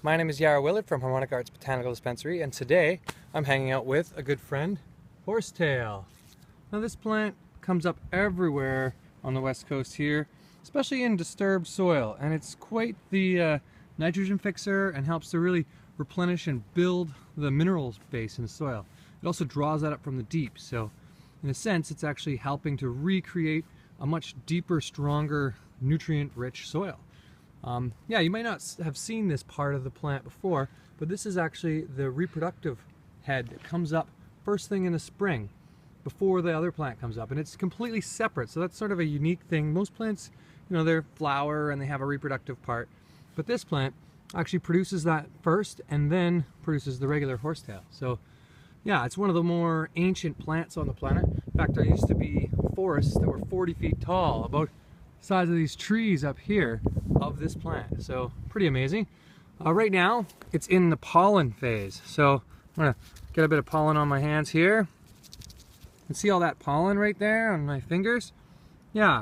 My name is Yarrow Willard from Harmonic Arts Botanical Dispensary, and today I'm hanging out with a good friend, Horsetail. Now this plant comes up everywhere on the west coast here, especially in disturbed soil, and it's quite the nitrogen fixer and helps to really replenish and build the minerals base in the soil. It also draws that up from the deep, so in a sense it's actually helping to recreate a much deeper, stronger, nutrient-rich soil. Yeah, you might not have seen this part of the plant before, but this is actually the reproductive head that comes up first thing in the spring before the other plant comes up, and it's completely separate, so that's sort of a unique thing. Most plants, you know, they're flower and they have a reproductive part, but this plant actually produces that first and then produces the regular horsetail. So yeah, it's one of the more ancient plants on the planet. In fact, there used to be forests that were 40 feet tall, about the size of these trees up here, of this plant. So pretty amazing. Right now it's in the pollen phase, so I'm gonna get a bit of pollen on my hands here and see all that pollen right there on my fingers. Yeah,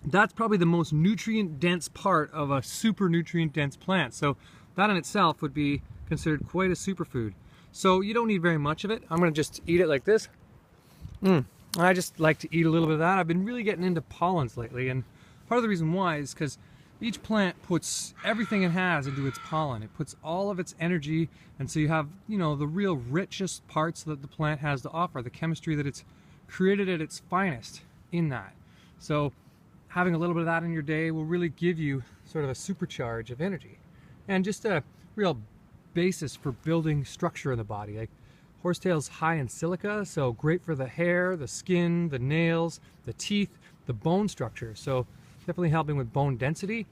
that's probably the most nutrient dense part of a super nutrient dense plant, so that in itself would be considered quite a superfood. So you don't need very much of it. I'm gonna just eat it like this. I just like to eat a little bit of that. I've been really getting into pollens lately, and part of the reason why is because each plant puts everything it has into its pollen. It puts all of its energy, and so you have, you know, the real richest parts that the plant has to offer, the chemistry that it's created at its finest in that. So having a little bit of that in your day will really give you sort of a supercharge of energy and just a real basis for building structure in the body. Like horsetail's high in silica, so great for the hair, the skin, the nails, the teeth, the bone structure. So definitely helping with bone density.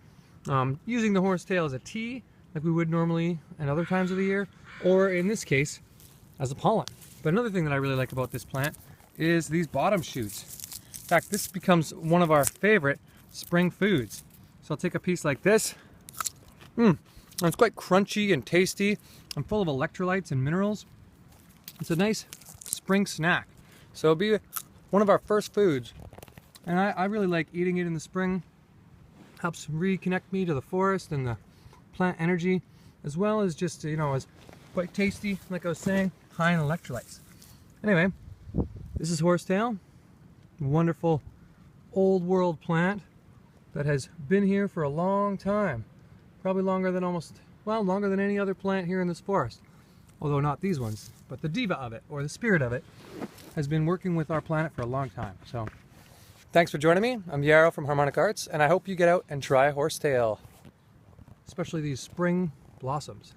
Using the horsetail as a tea, like we would normally at other times of the year, or in this case, as a pollen. But another thing that I really like about this plant is these bottom shoots. In fact, this becomes one of our favorite spring foods. So I'll take a piece like this. It's quite crunchy and tasty and full of electrolytes and minerals. It's a nice spring snack. So it'll be one of our first foods. And I really like eating it in the spring. Helps reconnect me to the forest and the plant energy, as well as just, you know, it's quite tasty, like I was saying, high in electrolytes. Anyway, this is horsetail, wonderful old world plant that has been here for a long time. Probably longer than longer than any other plant here in this forest. Although not these ones, but the diva of it, or the spirit of it, has been working with our planet for a long time. So thanks for joining me. I'm Yarrow from Harmonic Arts, and I hope you get out and try horsetail, especially these spring blossoms.